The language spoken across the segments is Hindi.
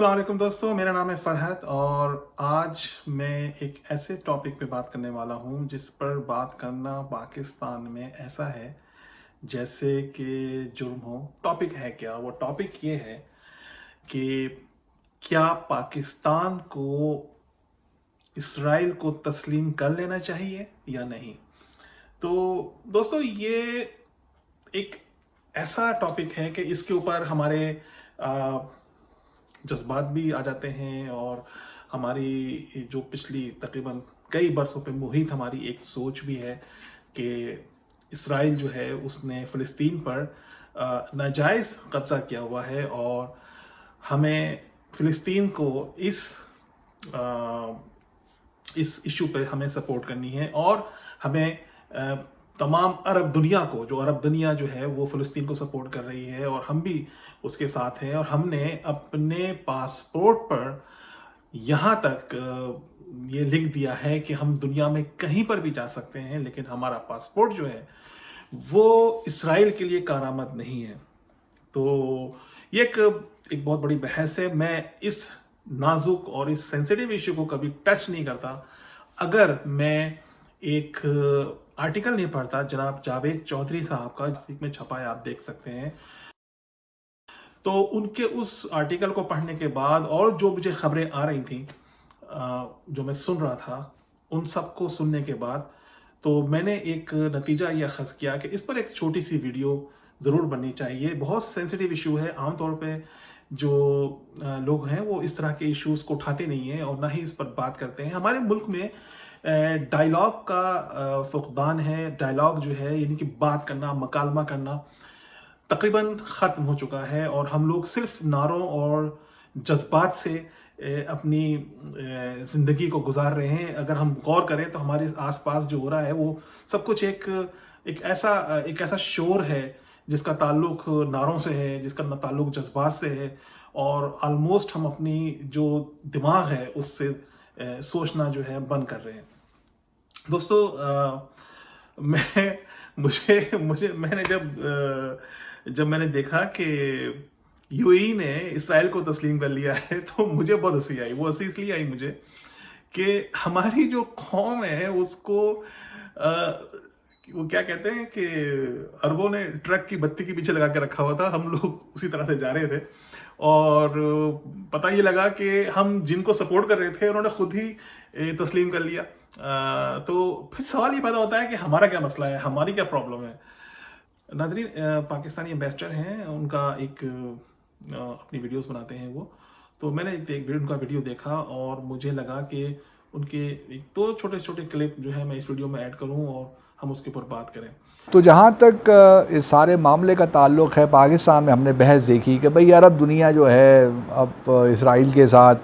अस्सलाम वालेकुम दोस्तों, मेरा नाम है फरहत और आज मैं एक ऐसे टॉपिक पे बात करने वाला हूँ जिस पर बात करना पाकिस्तान में ऐसा है जैसे कि जुर्म हो। टॉपिक है क्या? वो टॉपिक ये है कि क्या पाकिस्तान को इसराइल को तस्लीम कर लेना चाहिए या नहीं। तो दोस्तों, ये एक ऐसा टॉपिक है कि इसके ऊपर हमारे जज्बात भी आ जाते हैं और हमारी जो पिछली तकरीबन कई बरसों पे मुहित हमारी एक सोच भी है कि इसराइल जो है उसने फ़लस्तीन पर नाजायज़ कब्ज़ा किया हुआ है और हमें फ़लस्तीन को अ, इस इशू पे हमें सपोर्ट करनी है और हमें तमाम अरब दुनिया को, जो अरब दुनिया जो है वो फ़लस्तीन को सपोर्ट कर रही है और हम भी उसके साथ हैं। और हमने अपने पासपोर्ट पर यहाँ तक ये लिख दिया है कि हम दुनिया में कहीं पर भी जा सकते हैं, लेकिन हमारा पासपोर्ट जो है वो इसराइल के लिए कारआमद नहीं है। तो ये एक बहुत बड़ी बहस है। मैं इस नाजुक और इस सेंसिटिव इशू को कभी टच नहीं करता अगर मैं एक आर्टिकल नहीं पढ़ता जनाब जावेद चौधरी साहब का, जिसमें छपा है, आप देख सकते हैं। तो उनके उस आर्टिकल को पढ़ने के बाद और जो मुझे खबरें आ रही थी, जो मैं सुन रहा था, उन सबको सुनने के बाद तो मैंने एक नतीजा यह अखज़ किया कि इस पर एक छोटी सी वीडियो ज़रूर बननी चाहिए। बहुत सेंसिटिव इशू है। आमतौर पे जो लोग हैं वो इस तरह के इश्यूज़ को उठाते नहीं हैं और ना ही इस पर बात करते हैं। हमारे मुल्क में डायलॉग का फुकदान है। डायलॉग जो है, यानी कि बात करना, मकालमा करना तकरीबन ख़त्म हो चुका है और हम लोग सिर्फ नारों और जज्बात से अपनी ज़िंदगी को गुजार रहे हैं। अगर हम गौर करें तो हमारे आसपास जो हो रहा है वो सब कुछ एक ऐसा शोर है जिसका ताल्लुक नारों से है, जिसका ताल्लुक जज्बात से है और ऑलमोस्ट हम अपनी जो दिमाग है उससे सोचना जो है बंद कर रहे हैं। दोस्तों, मैं मुझे मुझे मैंने जब मैंने देखा कि यूएई ने इसराइल को तस्लीम कर लिया है तो मुझे बहुत हंसी आई। वो हंसी इसलिए आई मुझे कि हमारी जो कौम है उसको वो क्या कहते हैं कि अरबों ने ट्रक की बत्ती के पीछे लगा के रखा हुआ था। हम लोग उसी तरह से जा रहे थे और पता ये लगा कि हम जिनको सपोर्ट कर रहे थे उन्होंने खुद ही तस्लीम कर लिया। तो फिर सवाल ये पैदा होता है कि हमारा क्या मसला है, हमारी क्या प्रॉब्लम है। नाजरीन, पाकिस्तानी एम्बेसडर हैं, उनका एक अपनी वीडियोस बनाते हैं वो। तो मैंने उनका वीडियो देखा और मुझे लगा कि उनके एक दो छोटे छोटे क्लिप जो है मैं इस वीडियो में ऐड करूं और हम उसके ऊपर बात करें। तो जहाँ तक इस सारे मामले का ताल्लुक़ है, पाकिस्तान में हमने बहस देखी कि भाई अरब दुनिया जो है अब इसराइल के साथ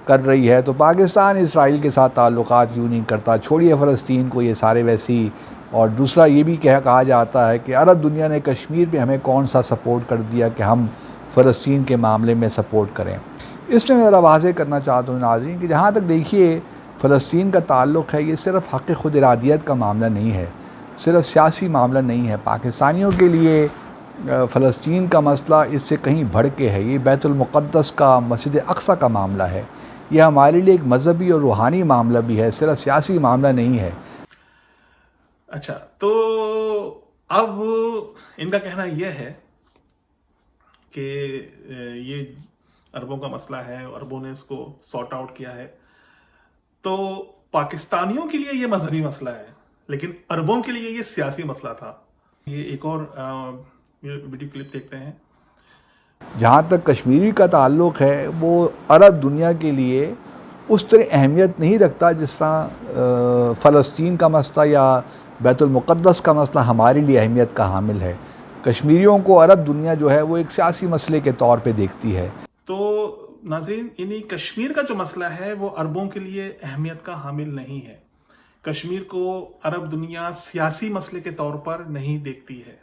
कर रही है, तो पाकिस्तान इसराइल के साथ ताल्लुक़ात क्यों नहीं करता, छोड़िए फ़लस्तीन को, ये सारे वैसी। और दूसरा ये भी कहा जाता है कि अरब दुनिया ने कश्मीर पे हमें कौन सा सपोर्ट कर दिया कि हम फ़लस्तीन के मामले में सपोर्ट करें। इसमें मैं ज़रा वाज़ेह करना चाहता हूँ नाज़रीन कि जहाँ तक देखिए फ़लस्तीन का ताल्लुक़ है, ये सिर्फ़ हक़ खुद इरादियत का मामला नहीं है, सिर्फ सियासी मामला नहीं है। पाकिस्तानियों के लिए फ़लस्तीन का मसला इससे कहीं बढ़ के है। ये बैतुल मुक़द्दस का, मस्जिद अक़सा का मामला है। यह हमारे लिए एक मज़हबी और रूहानी मामला भी है, सिर्फ सियासी मामला नहीं है। अच्छा, तो अब इनका कहना यह है कि ये अरबों का मसला है, अरबों ने इसको सॉर्ट आउट किया है। तो पाकिस्तानियों के लिए ये मजहबी मसला है, लेकिन अरबों के लिए ये सियासी मसला था। ये एक और वीडियो क्लिप देखते हैं। जहाँ तक कश्मीरी का ताल्लुक़ है, वो अरब दुनिया के लिए उस तरह अहमियत नहीं रखता जिस तरह फ़लस्तीन का मसला या बैतुल मुक़द्दस का मसला हमारे लिए अहमियत का हामिल है। कश्मीरियों को अरब दुनिया जो है वो एक सियासी मसले के तौर पे देखती है। तो नाज़रीन, इन्हीं कश्मीर का जो मसला है वो अरबों के लिए अहमियत का हामिल नहीं है। कश्मीर को अरब दुनिया सियासी मसले के तौर पर नहीं देखती है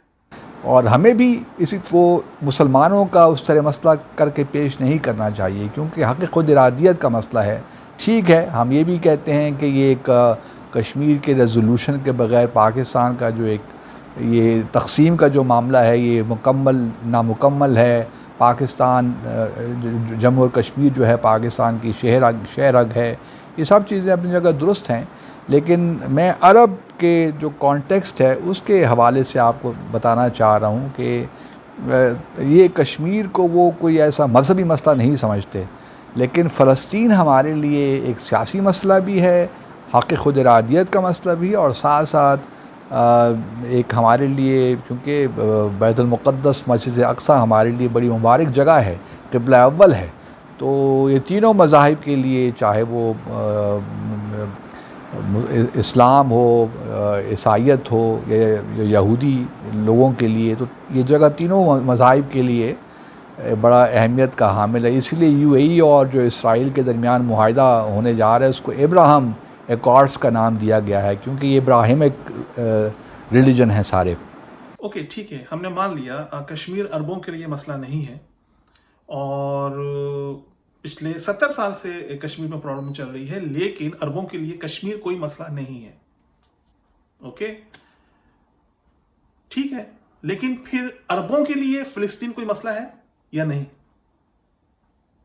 और हमें भी इसी को मुसलमानों का उस तरह मसला करके पेश नहीं करना चाहिए, क्योंकि हक़ खुद इरादियत का मसला है। ठीक है, हम ये भी कहते हैं कि ये एक कश्मीर के रेजोल्यूशन के बग़ैर पाकिस्तान का जो एक ये तक़सीम का जो मामला है ये मुकम्मल नामुकम्मल है, पाकिस्तान जम्मू और कश्मीर जो है पाकिस्तान की शहरग है, ये सब चीज़ें अपनी जगह दुरुस्त हैं। लेकिन मैं अरब के जो कॉन्टेक्स्ट है उसके हवाले से आपको बताना चाह रहा हूँ कि ये कश्मीर को वो कोई ऐसा मजहबी मसला नहीं समझते, लेकिन फ़लस्तीन हमारे लिए एक सियासी मसला भी है, हक़ खुद इरादियत का मसला भी है, और साथ साथ एक हमारे लिए, क्योंकि बैतुल मुक़द्दस मस्जिद अक़सा हमारे लिए बड़ी मुबारक जगह है, क़िबला अव्वल है। तो ये तीनों मज़ाहिब के लिए, चाहे वो इस्लाम हो, ईसाईयत हो या यहूदी लोगों के लिए, तो ये जगह तीनों मज़ाहिब के लिए बड़ा अहमियत का हामिल है। इसलिए यूएई और जो इसराइल के दरमियान मुआहदा होने जा रहा है उसको अब्राहम एकॉर्ड्स का नाम दिया गया है, क्योंकि ये इब्राहिमिक रिलीजन है सारे। ओके, ठीक है, हमने मान लिया कश्मीर अरबों के लिए मसला नहीं है, और पिछले 70 साल से कश्मीर में प्रॉब्लम चल रही है, लेकिन अरबों के लिए कश्मीर कोई मसला नहीं है। ओके, ठीक है, लेकिन फिर अरबों के लिए फिलिस्तीन कोई मसला है या नहीं,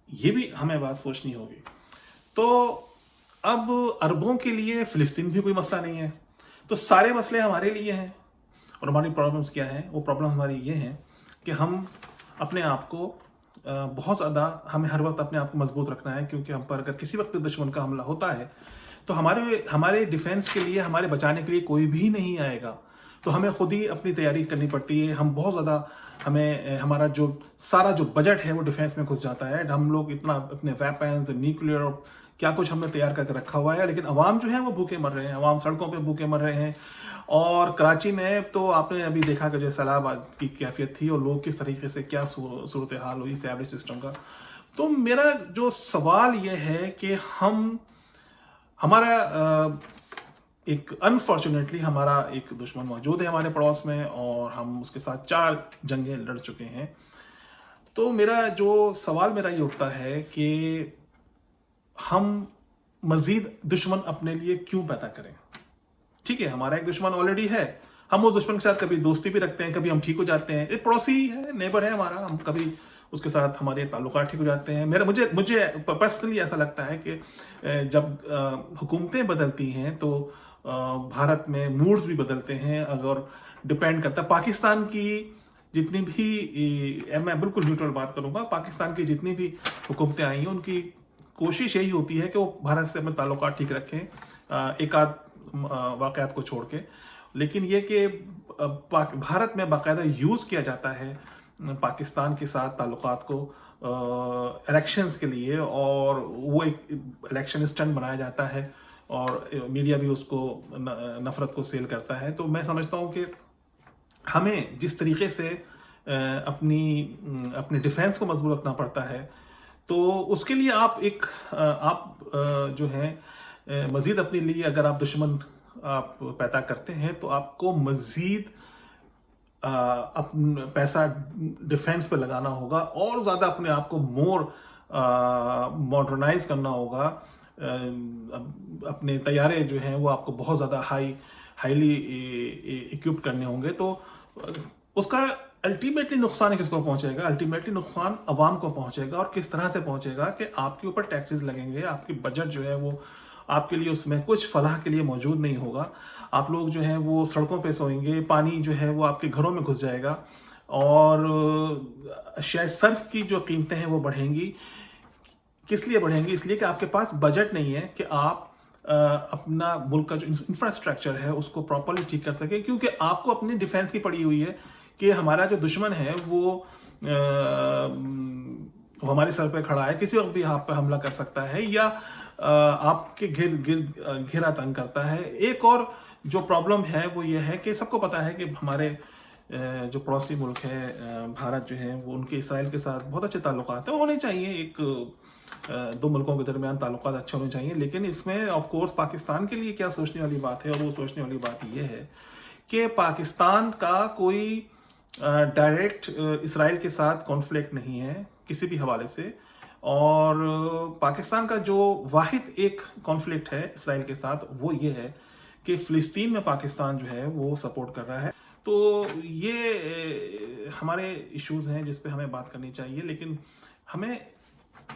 ये भी हमें बात सोचनी होगी। तो अब अरबों के लिए फिलिस्तीन भी कोई मसला नहीं है, तो सारे मसले हमारे लिए हैं। और हमारी प्रॉब्लम्स क्या है? वो प्रॉब्लम हमारी ये है कि हम अपने आप को बहुत ज़्यादा, हमें हर वक्त अपने आप को मजबूत रखना है, क्योंकि हम पर अगर किसी वक्त दुश्मन का हमला होता है तो हमारे डिफेंस के लिए, हमारे बचाने के लिए कोई भी नहीं आएगा। तो हमें खुद ही अपनी तैयारी करनी पड़ती है। हम बहुत ज़्यादा, हमारा जो सारा जो बजट है वो डिफेंस में घुस जाता है। हम लोग इतना अपने वेपन्स, न्यूक्लियर, क्या कुछ हमने तैयार करके रखा हुआ है, लेकिन अवाम जो है वो भूखे मर रहे हैं, अवाम सड़कों पे भूखे मर रहे हैं। और कराची में तो आपने अभी देखा कि जो सैलाब की कैफियत थी और लोग किस तरीके से, क्या सूरत हाल हुई सैवरेज सिस्टम का। तो मेरा जो सवाल ये है कि हमारा एक अनफॉर्चुनेटली हमारा एक दुश्मन मौजूद है हमारे पड़ोस में, और हम उसके साथ 4 जंगें लड़ चुके हैं। तो मेरा जो सवाल मेरा ये उठता है कि हम मजीद दुश्मन अपने लिए क्यों पैदा करें? ठीक है, हमारा एक दुश्मन ऑलरेडी है, हम उस दुश्मन के साथ कभी दोस्ती भी रखते हैं, कभी हम ठीक हो जाते हैं। एक पड़ोसी है, नेबर है हमारा, हम कभी उसके साथ हमारे ताल्लुकात ठीक हो जाते हैं। मुझे पर्सनली ऐसा लगता है कि जब हुकूमतें बदलती हैं तो भारत में मूड्स भी बदलते हैं। अगर डिपेंड करता है पाकिस्तान की जितनी भी, मैं बिल्कुल न्यूट्रल बात करूंगा, पाकिस्तान की जितनी भी हुकूमतें आई हैं उनकी कोशिश यही होती है कि वो भारत से अपने ताल्लुकात ठीक रखें, एक आध वाक़यात को छोड़ के। लेकिन ये कि भारत में बाकायदा यूज़ किया जाता है पाकिस्तान के साथ ताल्लुकात को इलेक्शंस के लिए, और वो एक इलेक्शन स्टंट बनाया जाता है, और मीडिया भी उसको नफरत को सेल करता है। तो मैं समझता हूँ कि हमें जिस तरीके से अपने डिफेंस को मजबूत रखना पड़ता है, तो उसके लिए आप जो है मजीद अपने लिए, अगर आप दुश्मन आप पैदा करते हैं तो आपको मजीद अपना पैसा डिफेंस पे लगाना होगा, और ज़्यादा अपने आप को मोर मॉडर्नाइज करना होगा। अपने तैयारे जो हैं वो आपको बहुत ज़्यादा हाईली इक्विप्ड करने होंगे। तो उसका अल्टीमेटली नुकसान किसको पहुंचेगा? अल्टीमेटली नुकसान अवाम को पहुंचेगा। और किस तरह से पहुंचेगा कि आपके ऊपर टैक्सेस लगेंगे, आपकी बजट जो है वो आपके लिए उसमें कुछ फलाह के लिए मौजूद नहीं होगा। आप लोग जो है वो सड़कों पे सोएंगे, पानी जो है वो आपके घरों में घुस जाएगा, और शायद सर्फ की जो कीमतें हैं वो बढ़ेंगी। किस लिए बढ़ेंगी? इसलिए कि आपके पास बजट नहीं है कि आप अपना मुल्क का जो इंफ्रास्ट्रक्चर है उसको प्रॉपरली ठीक कर सके, क्योंकि आपको अपनी डिफेंस की पड़ी हुई है कि हमारा जो दुश्मन है वो हमारे सर पे खड़ा है, किसी वक्त भी आप पे हमला कर सकता है, या आपके घेरा तंग करता है। एक और जो प्रॉब्लम है वो ये है कि सबको पता है कि हमारे जो पड़ोसी मुल्क है भारत जो है वो, उनके इसराइल के साथ बहुत अच्छे ताल्लुकात हैं, होने चाहिए। एक दो मुल्कों के दरमियान ताल्लुकात अच्छे होने चाहिए। लेकिन इसमें ऑफ कोर्स पाकिस्तान के लिए क्या सोचने वाली बात है, और वो सोचने वाली बात ये है कि पाकिस्तान का कोई डायरेक्ट इसराइल के साथ कॉन्फ्लिक्ट नहीं है किसी भी हवाले से, और पाकिस्तान का जो वाहिद एक कॉन्फ्लिक्ट है इसराइल के साथ वो ये है कि फ़िलिस्तीन में पाकिस्तान जो है वो सपोर्ट कर रहा है। तो ये हमारे इश्यूज हैं जिस पे हमें बात करनी चाहिए, लेकिन हमें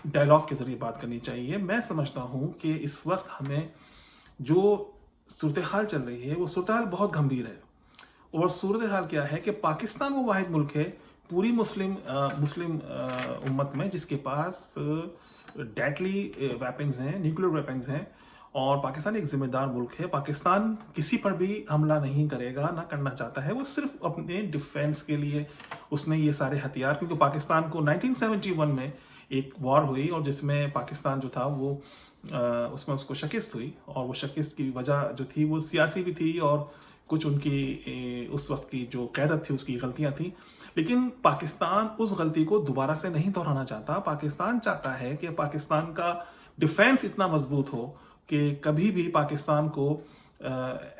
डायलॉग के ज़रिए बात करनी चाहिए। मैं समझता हूँ कि इस वक्त हमें जो सूरत हाल चल रही है वो सूरत हाल बहुत गंभीर है। और सूरत हाल क्या है कि पाकिस्तान वो वाहिद मुल्क है पूरी मुस्लिम उम्मत में जिसके पास डेडली वेपन्स हैं, न्यूक्लियर वेपन्स हैं। और पाकिस्तान एक जिम्मेदार मुल्क है। पाकिस्तान किसी पर भी हमला नहीं करेगा, ना करना चाहता है। वो सिर्फ अपने डिफेंस के लिए उसने ये सारे हथियार, क्योंकि पाकिस्तान को 1971 में एक वॉर हुई और जिसमें पाकिस्तान जो था वो उसमें उसको शिकस्त हुई। और वो शिकस्त की वजह जो थी वो सियासी भी थी और कुछ उनकी उस वक्त की जो क़यादत थी उसकी गलतियां थी। लेकिन पाकिस्तान उस गलती को दोबारा से नहीं दोहराना चाहता। पाकिस्तान चाहता है कि पाकिस्तान का डिफेंस इतना मजबूत हो कि कभी भी पाकिस्तान को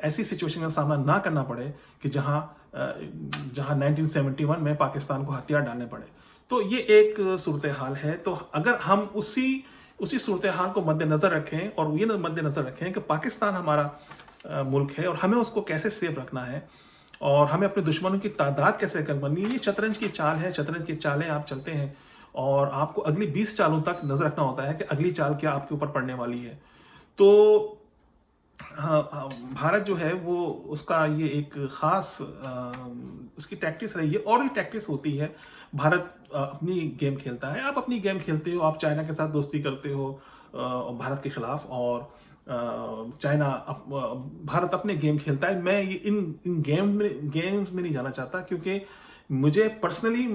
ऐसी सिचुएशन का सामना ना करना पड़े कि जहां 1971 में पाकिस्तान को हथियार डालने पड़े। तो ये एक सूरत हाल है। तो अगर हम उसी सूरत हाल को मद्देनजर रखें और ये मद्देनजर रखें कि पाकिस्तान हमारा मुल्क है और हमें उसको कैसे सेफ रखना है और हमें अपने दुश्मनों की तादाद कैसे कम करनी है, ये शतरंज की चाल है। शतरंज की चालें आप चलते हैं और आपको अगली 20 चालों तक नजर रखना होता है कि अगली चाल क्या आपके ऊपर पड़ने वाली है। तो हाँ, हाँ, भारत जो है वो उसका ये एक खास उसकी टैक्टिस रही है और भी टैक्टिस होती है। भारत अपनी गेम खेलता है, आप अपनी गेम खेलते हो, आप चाइना के साथ दोस्ती करते हो भारत के खिलाफ, और भारत अपने गेम खेलता है। मैं ये इन गेम्स में नहीं जाना चाहता, क्योंकि मुझे पर्सनली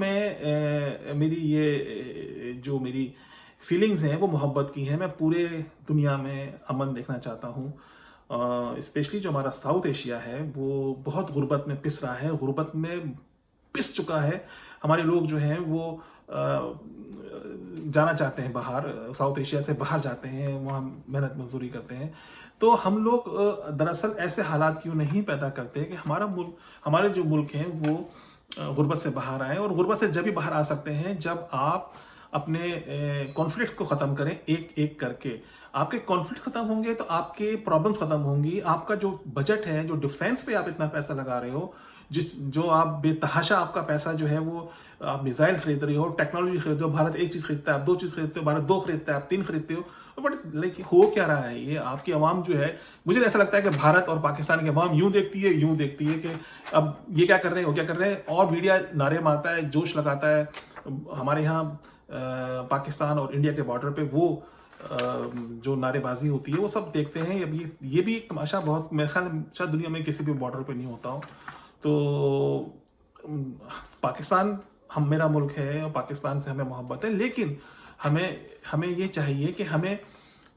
मेरी ये जो मेरी फीलिंग्स हैं वो मोहब्बत की हैं। मैं पूरे दुनिया में अमन देखना चाहता हूँ। स्पेशली जो हमारा साउथ एशिया है वो बहुत गुर्बत में पिस रहा है, गुर्बत में पिस चुका है। हमारे लोग जो हैं वो जाना चाहते हैं बाहर, साउथ एशिया से बाहर जाते हैं, वहाँ मेहनत मजदूरी करते हैं। तो हम लोग दरअसल ऐसे हालात क्यों नहीं पैदा करते कि हमारे जो मुल्क हैं वो गुर्बत से बाहर आए। और गुर्बत से जब भी बाहर आ सकते हैं जब आप अपने कॉन्फ्लिक्ट को ख़त्म करें एक एक करके। आपके कॉन्फ्लिक्ट खत्म होंगे तो आपके प्रॉब्लम्स खत्म होंगी। आपका जो बजट है, जो डिफेंस पे आप इतना पैसा लगा रहे हो, जो आप बेतहाशा आपका पैसा जो है वो आप मिसाइल खरीद रहे हो, टेक्नोलॉजी खरीद रहे हो। भारत एक चीज़ खरीदता है, आप दो चीज़ खरीदते हो, भारत दो खरीदता है, आप तीन खरीदते हो। बट लेकिन हो क्या रहा है, ये आपकी आवाम जो है, मुझे ऐसा लगता है कि भारत और पाकिस्तान की आवाम यूं देखती है कि अब ये क्या कर रहे हैं, वो क्या कर रहे हैं। और मीडिया नारे मारता है, जोश लगाता है। हमारे यहाँ पाकिस्तान और इंडिया के बॉर्डर पे वो जो नारेबाजी होती है वो सब देखते हैं। अब ये भी एक तमाशा बहुत, मेरे ख्याल शायद दुनिया में किसी भी बॉर्डर पे नहीं होता हो। तो पाकिस्तान मेरा मुल्क है और पाकिस्तान से हमें मोहब्बत है, लेकिन हमें ये चाहिए कि हमें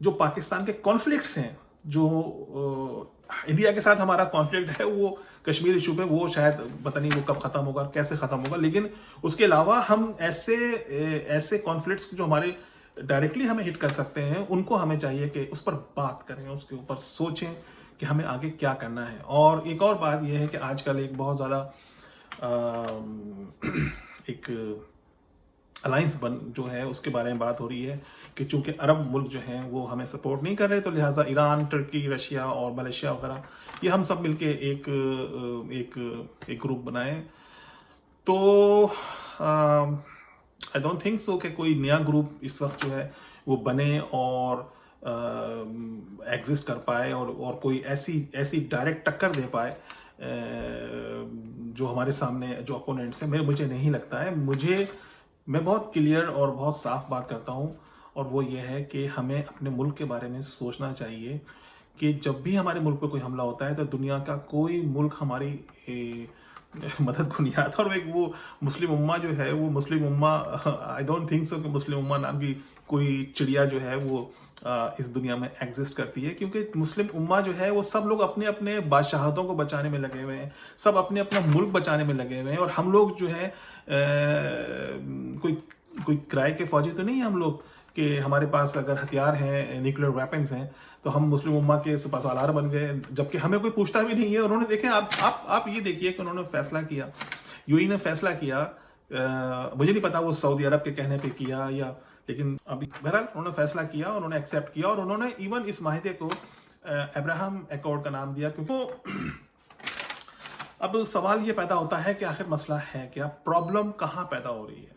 जो पाकिस्तान के कॉन्फ्लिक्ट्स हैं, जो इंडिया के साथ हमारा कॉन्फ्लिक्ट है वो कश्मीर इशू पे, वो शायद पता नहीं वो कब खत्म होगा, कैसे खत्म होगा। लेकिन उसके अलावा हम ऐसे कॉन्फ्लिक्ट्स जो हमारे डायरेक्टली हमें हिट कर सकते हैं, उनको हमें चाहिए कि उस पर बात करें, उसके ऊपर सोचें कि हमें आगे क्या करना है। और एक और बात यह है कि आजकल एक बहुत ज़्यादा एक अलायंस जो है उसके बारे में बात हो रही है कि चूंकि अरब मुल्क जो हैं वो हमें सपोर्ट नहीं कर रहे, तो लिहाजा ईरान, तुर्की, रशिया और मलेशिया वगैरह ये हम सब मिलके एक ग्रुप बनाएं। तो आई डोंट थिंक सो कि कोई नया ग्रुप इस वक्त जो है वो बने और एग्जिस्ट कर पाए और कोई ऐसी डायरेक्ट टक्कर दे पाए जो हमारे सामने जो अपोनेंट्स हैं। मुझे नहीं लगता है। मैं बहुत क्लियर और बहुत साफ बात करता हूँ, और वो ये है कि हमें अपने मुल्क के बारे में सोचना चाहिए कि जब भी हमारे मुल्क पर कोई हमला होता है तो दुनिया का कोई मुल्क हमारी मदद को नहीं आता। और एक वो मुस्लिम उम्मा जो है, वो मुस्लिम उम्मा, आई डोंट थिंक सो कि मुस्लिम उम्मा नाम की कोई चिड़िया जो है वो इस दुनिया में एग्जिस्ट करती है, क्योंकि मुस्लिम उम्मा जो है वो सब लोग अपने अपने बादशाहतों को बचाने में लगे हुए हैं, सब अपने अपना मुल्क बचाने में लगे हुए हैं। और हम लोग जो है कोई किराए के फौजी तो नहीं है हम लोग, कि हमारे पास अगर हथियार हैं, न्यूक्लियर वेपन्स हैं, तो हम मुस्लिम उम्मा के सुपरसालार बन गए, जबकि हमें कोई पूछता भी नहीं है। उन्होंने देखे, आप ये देखिए कि उन्होंने फैसला किया, यूएई ने फैसला किया, मुझे नहीं पता वो सऊदी अरब के कहने पे किया या, लेकिन अभी बहरहाल उन्होंने फैसला किया, उन्होंने एक्सेप्ट किया और उन्होंने इवन इस माहिदे को अब्राहम एकॉर्ड का नाम दिया। क्योंकि अब सवाल ये पैदा होता है कि आखिर मसला है क्या, प्रॉब्लम कहाँ पैदा हो रही है।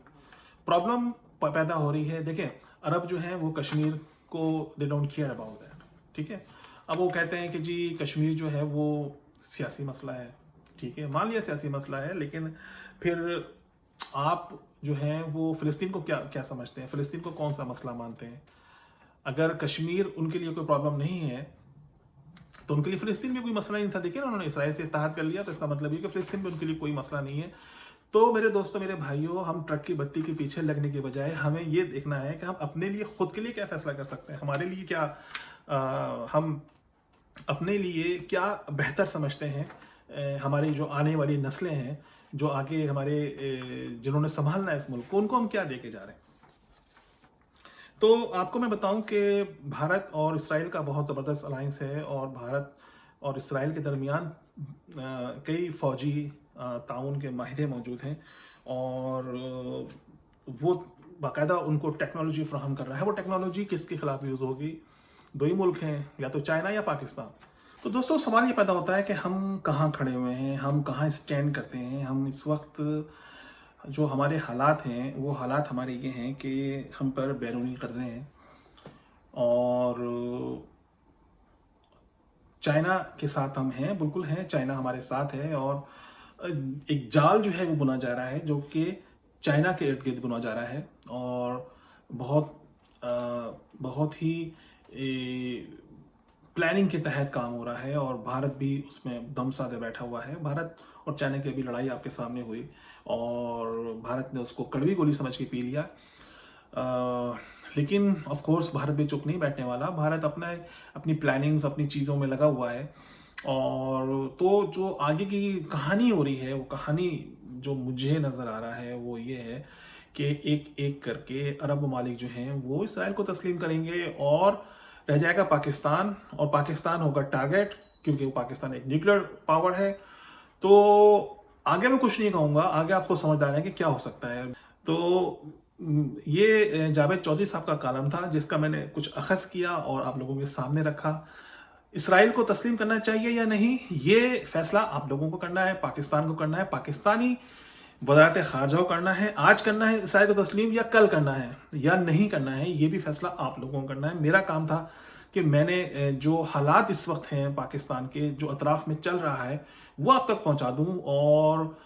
प्रॉब्लम पैदा हो रही है, देखिए अरब जो है वो कश्मीर को they don't care about that, ठीक है। अब वो कहते हैं कि जी कश्मीर जो है वो सियासी मसला है, ठीक है, मान लिया सियासी मसला है, लेकिन फिर आप जो है वो फ़िलिस्तीन को क्या क्या समझते हैं, फ़िलिस्तीन को कौन सा मसला मानते हैं। अगर कश्मीर उनके लिए कोई प्रॉब्लम नहीं है तो उनके लिए फ़िलिस्तीन में कोई मसला नहीं था। देखिए ना, उन्होंने इसराइल से इत्तेहाद कर लिया, तो इसका मतलब ये कि फ़िलिस्तीन में उनके लिए कोई मसला नहीं है। तो मेरे दोस्तों, मेरे भाइयों, हम ट्रक की बत्ती के पीछे लगने के बजाय हमें ये देखना है कि हम अपने लिए, खुद के लिए क्या फैसला कर सकते हैं, हमारे लिए क्या हम अपने लिए क्या बेहतर समझते हैं। हमारी जो आने वाली नस्लें हैं, जो आगे हमारे जिन्होंने संभालना है इस मुल्क को, उनको हम क्या दे के जा रहे हैं। तो आपको मैं बताऊं कि भारत और इसराइल का बहुत ज़बरदस्त अलायंस है, और भारत और इसराइल के दरमियान कई फ़ौजी ताउन के माहिदे मौजूद हैं, और वो बाकायदा उनको टेक्नोलॉजी फ्राहम कर रहा है। वो टेक्नोलॉजी किसके खिलाफ यूज़ होगी? दो ही मुल्क हैं, या तो चाइना या पाकिस्तान। तो दोस्तों, सवाल ये पैदा होता है कि हम कहाँ खड़े हुए हैं, हम कहाँ स्टैंड करते हैं। हम इस वक्त जो हमारे हालात हैं, वो हालात हमारे ये हैं कि हम पर बैरूनी कर्जे हैं, और चाइना के साथ हम हैं, बिल्कुल हैं, चाइना हमारे साथ है, और एक जाल जो है वो बुना जा रहा है, जो कि चाइना के इर्द गिर्द बुना जा रहा है, और बहुत बहुत ही प्लानिंग के तहत काम हो रहा है, और भारत भी उसमें दम साधे बैठा हुआ है। भारत और चाइना की अभी लड़ाई आपके सामने हुई, और भारत ने उसको कड़वी गोली समझ के पी लिया। लेकिन ऑफ कोर्स भारत भी चुप नहीं बैठने वाला। भारत अपनी प्लानिंग्स, अपनी चीज़ों में लगा हुआ है, और तो जो आगे की कहानी हो रही है, वो कहानी जो मुझे नज़र आ रहा है वो ये है कि एक एक करके अरब ममालिक जो हैं वो इसराइल को तस्लीम करेंगे, और रह जाएगा पाकिस्तान, और पाकिस्तान होगा टारगेट, क्योंकि वो पाकिस्तान एक न्यूक्लियर पावर है। तो आगे मैं कुछ नहीं कहूँगा, आगे आपको समझदार है कि क्या हो सकता है। तो ये जावेद चौधरी साहब का कालम था, जिसका मैंने कुछ अखज़ किया और आप लोगों के सामने रखा। इसराइल को तस्लीम करना चाहिए या नहीं, ये फैसला आप लोगों को करना है, पाकिस्तान को करना है, पाकिस्तानी वज़ारत ख़ारजा को करना है। आज करना है इसराइल को तस्लीम, या कल करना है, या नहीं करना है, ये भी फैसला आप लोगों को करना है। मेरा काम था कि मैंने जो हालात इस वक्त हैं पाकिस्तान के, जो अतराफ़ में चल रहा है, वो आप तक पहुंचा दूं। और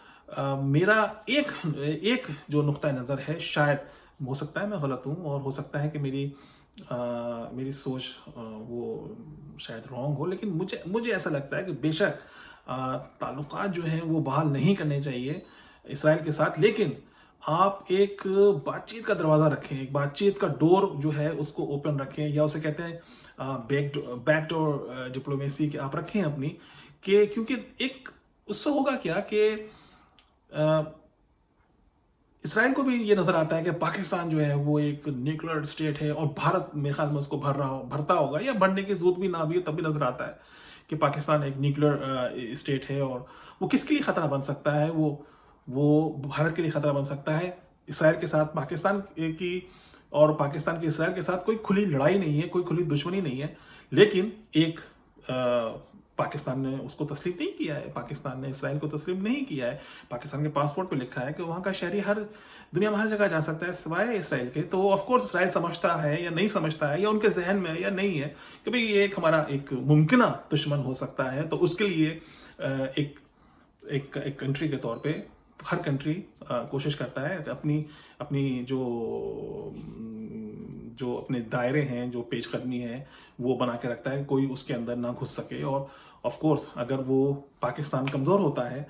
मेरा एक जो नुक्ता नज़र है, शायद हो सकता है मैं गलत हूं, और हो सकता है कि मेरी सोच वो शायद रॉन्ग हो, लेकिन मुझे ऐसा लगता है कि बेशक ताल्लुकात जो हैं वो बहाल नहीं करने चाहिए इसराइल के साथ, लेकिन आप एक बातचीत का दरवाज़ा रखें, एक बातचीत का डोर जो है उसको ओपन रखें, या उसे कहते हैं बैकडोर डिप्लोमेसी के आप रखें अपनी, कि क्योंकि एक उससे होगा क्या कि इसराइल को भी ये नज़र आता है कि पाकिस्तान जो है वो एक न्यूक्लियर स्टेट है, और भारत मेरे ख्याल में उसको भरता होगा, या भरने की जरूरत भी ना भी, तब भी नज़र आता है कि पाकिस्तान एक न्यूक्लियर स्टेट है, और वो किसके लिए ख़तरा बन सकता है, वो भारत के लिए ख़तरा बन सकता है। इसराइल के साथ पाकिस्तान की, और पाकिस्तान की इसराइल के साथ कोई खुली लड़ाई नहीं है, कोई खुली दुश्मनी नहीं है, लेकिन एक पाकिस्तान ने उसको तस्लीम नहीं किया है, पाकिस्तान ने इसराइल को तस्लीम नहीं किया है। पाकिस्तान के पासपोर्ट पे लिखा है कि वहाँ का शहरी हर दुनिया में हर जगह जा सकता है सिवाय इसराइल के। तो ऑफ कोर्स इसराइल समझता है या नहीं समझता है, या उनके जहन में या नहीं है कि भाई ये एक हमारा एक मुमकिन दुश्मन हो सकता है, तो उसके लिए एक एक कंट्री के तौर पे हर कंट्री कोशिश करता है अपनी अपनी जो अपने दायरे हैं, जो पेशकदमी है, वो बना के रखता है, कोई उसके अंदर ना घुस सके। और ऑफ कोर्स अगर वो पाकिस्तान कमज़ोर होता है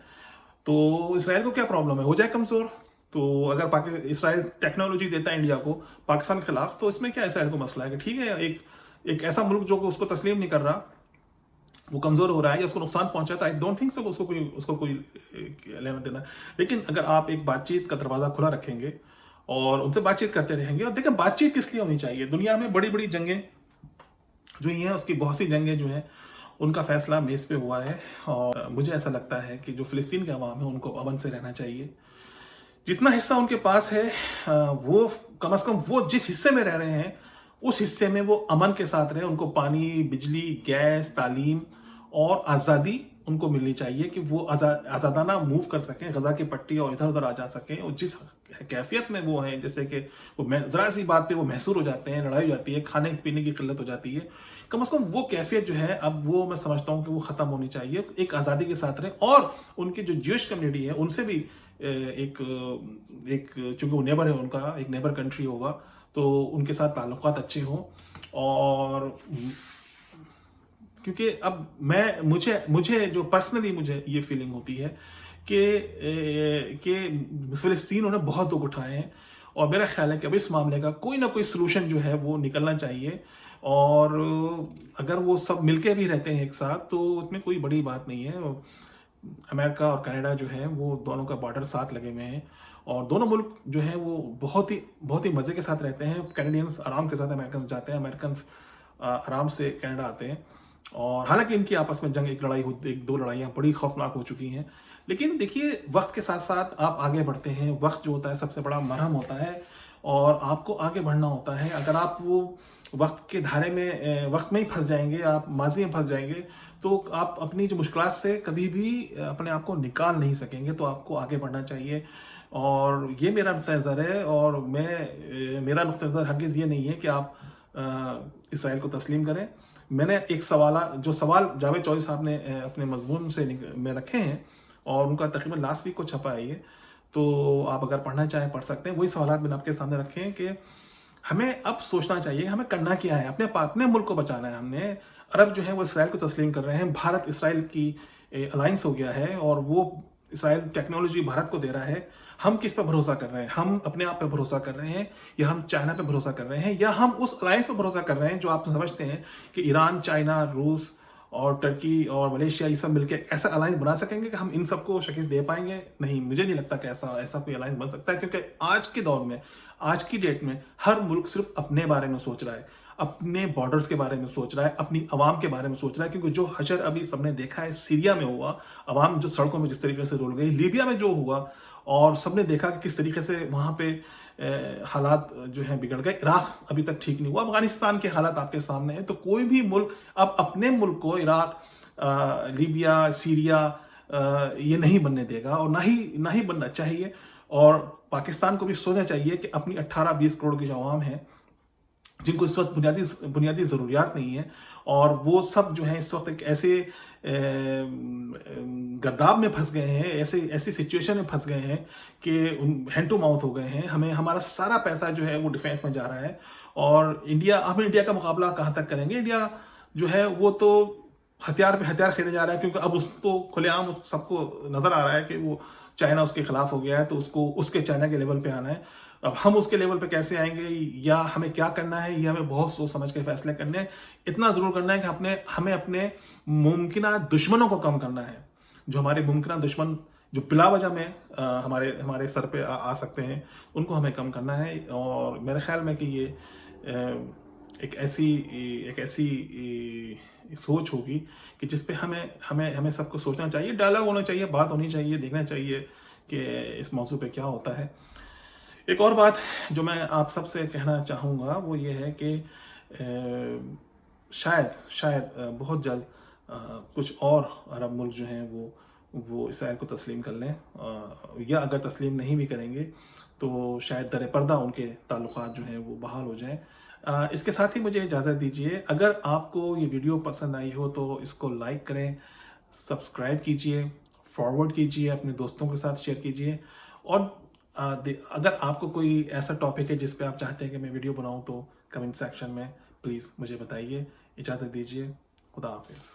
तो इसराइल को क्या प्रॉब्लम है, हो जाए कमज़ोर। तो अगर इसराइल टेक्नोलॉजी देता है इंडिया को पाकिस्तान के खिलाफ, तो इसमें क्या इसराइल को मसला है कि ठीक है, एक ऐसा मुल्क जो उसको तस्लीम नहीं कर रहा, वो कमज़ोर हो रहा है या उसको नुकसान पहुंचाता है, आई डोंट थिंक सो उसको कोई लेना देना। लेकिन अगर आप एक बातचीत का दरवाज़ा खुला रखेंगे और उनसे बातचीत करते रहेंगे, और देखें बातचीत किस लिए होनी चाहिए। दुनिया में बड़ी बड़ी जंगें जो ही हैं, उसकी बहुत सी जंगें जो हैं उनका फैसला मेज़ पे हुआ है, और मुझे ऐसा लगता है कि जो फ़िलिस्तीन के अवाम है उनको अमन से रहना चाहिए। जितना हिस्सा उनके पास है वो कम से कम वो जिस हिस्से में रह रहे हैं उस हिस्से में वो अमन के साथ रहे, उनको पानी, बिजली, गैस, तालीम और आज़ादी उनको मिलनी चाहिए कि वो आज़ादाना मूव कर सकें गज़ा की पट्टी और इधर उधर आ जा सकें, और जिस कैफियत में वो हैं, जैसे कि वो ज़रा सी बात पे वो महसूर हो जाते हैं, लड़ाई हो जाती है, खाने पीने की किल्लत हो जाती है, कम से कम वो कैफियत जो है अब वो मैं समझता हूँ कि वो ख़त्म होनी चाहिए, एक आज़ादी के साथ रहे। और उनकी जो ज्यूइश कम्युनिटी है उनसे भी एक एक चूंकि वो नेबर है, उनका एक नेबर कंट्री होगा, तो उनके साथ ताल्लुकात अच्छे हों। और क्योंकि अब मैं मुझे मुझे जो पर्सनली मुझे ये फीलिंग होती है कि फ़िलिस्तीन उन्होंने बहुत दुख उठाए हैं, और मेरा ख्याल है कि अब इस मामले का कोई ना कोई सलूशन जो है वो निकलना चाहिए। और अगर वो सब मिलके भी रहते हैं एक साथ तो उसमें कोई बड़ी बात नहीं है। अमेरिका और कनाडा जो है वो दोनों का बॉर्डर साथ लगे हुए हैं, और दोनों मुल्क जो है वो बहुत ही मज़े के साथ रहते हैं। कैनेडियंस आराम के साथ अमेरिकन जाते हैं, अमेरिकन आराम से कनाडा आते हैं। और हालांकि इनकी आपस में जंग एक दो लड़ाइयाँ बड़ी खौफनाक हो चुकी हैं, लेकिन देखिए वक्त के साथ साथ आप आगे बढ़ते हैं। वक्त जो होता है सबसे बड़ा मरहम होता है, और आपको आगे बढ़ना होता है। अगर आप वो वक्त के धारे में वक्त में ही फंस जाएंगे, आप माजी में फंस जाएंगे, तो आप अपनी जो मुश्किलात से कभी भी अपने आप को निकाल नहीं सकेंगे। तो आपको आगे बढ़ना चाहिए, और ये मेरा नुक्ता नज़र है। और मेरा नुक्ता नज़र हरगिज़ ये नहीं है कि आप इसराइल को तस्लीम करें। मैंने एक सवाल जावेद चौधरी साहब ने अपने मजमून में रखे हैं, और उनका तकरीबन लास्ट वीक को छपा है ये, तो आप अगर पढ़ना चाहें पढ़ सकते हैं। वही सवाल मैंने आपके सामने रखे हैं कि हमें अब सोचना चाहिए हमें करना क्या है। अपने मुल्क को बचाना है हमने। अरब जो है वो इसराइल को तस्लीम कर रहे हैं, भारत इसराइल की अलायंस हो गया है, और वो इसराइल टेक्नोलॉजी भारत को दे रहा है। हम किस पर भरोसा कर रहे हैं? हम अपने आप पे भरोसा कर रहे हैं, या हम चाइना पे भरोसा कर रहे हैं, या हम उस अलायंस पे भरोसा कर रहे हैं जो आप समझते हैं कि ईरान, चाइना, रूस और टर्की और मलेशिया ये सब मिलकर ऐसा अलायंस बना सकेंगे कि हम इन सबको शिकस्त दे पाएंगे? नहीं, मुझे नहीं लगता कि ऐसा कोई अलायंस बन सकता है, क्योंकि आज के दौर में, आज की डेट में हर मुल्क सिर्फ अपने बारे में सोच रहा है, अपने बॉर्डर्स के बारे में सोच रहा है, अपनी आवाम के बारे में सोच रहा है। क्योंकि जो हशर अभी सबने देखा है सीरिया में हुआ, आवाम जो सड़कों में जिस तरीके से रुल गई, लीबिया में जो हुआ, और सबने देखा कि किस तरीके से वहाँ पे हालात जो हैं बिगड़ गए। इराक अभी तक ठीक नहीं हुआ, अफगानिस्तान के हालात आपके सामने हैं। तो कोई भी मुल्क अब अपने मुल्क को इराक, लीबिया, सीरिया ये नहीं बनने देगा, और ना ही बनना चाहिए। और पाकिस्तान को भी सोचना चाहिए कि अपनी 18-20 करोड़ की जो आवाम है, जिनको इस वक्त बुनियादी ज़रूरियात नहीं है, और वो सब जो है इस वक्त एक ऐसे गर्दाब में फंस गए हैं, ऐसी सिचुएशन में फंस गए हैं कि हैंड टू माउथ हो गए हैं। हमारा सारा पैसा जो है वो डिफेंस में जा रहा है, और हम इंडिया का मुकाबला कहाँ तक करेंगे? इंडिया जो है वो तो हथियार पे हथियार खेले जा रहा है, क्योंकि अब उसको खुलेआम सबको नजर आ रहा है कि वो चाइना उसके खिलाफ हो गया है, तो उसको उसके चाइना के लेवल पे आना है। अब हम उसके लेवल पे कैसे आएंगे, या हमें क्या करना है, ये हमें बहुत सोच समझ के फैसले करने हैं। इतना जरूर करना है कि हमें अपने मुमकिन दुश्मनों को कम करना है। जो हमारे मुमकिन दुश्मन जो बिला वजह में हमारे सर पे आ सकते हैं, उनको हमें कम करना है। और मेरे ख्याल में कि ये एक ऐसी सोच होगी कि जिस पे हमें सबको सोचना चाहिए, डायलॉग होना चाहिए, बात होनी चाहिए, देखना चाहिए कि इस मौजू पे क्या होता है। एक और बात जो मैं आप सबसे कहना चाहूँगा वो ये है कि शायद बहुत जल्द कुछ और अरब मुल्क जो हैं वो इसराइल को तस्लीम कर लें, या अगर तस्लीम नहीं भी करेंगे तो शायद दर पर्दा उनके ताल्लुकात जो हैं वो बहाल हो जाएं। इसके साथ ही मुझे इजाज़त दीजिए। अगर आपको ये वीडियो पसंद आई हो तो इसको लाइक करें, सब्सक्राइब कीजिए, फॉरवर्ड कीजिए, अपने दोस्तों के साथ शेयर कीजिए। और अगर आपको कोई ऐसा टॉपिक है जिस पे आप चाहते हैं कि मैं वीडियो बनाऊं तो कमेंट सेक्शन में प्लीज़ मुझे बताइए। इजाज़त दीजिए। खुदा हाफिज़।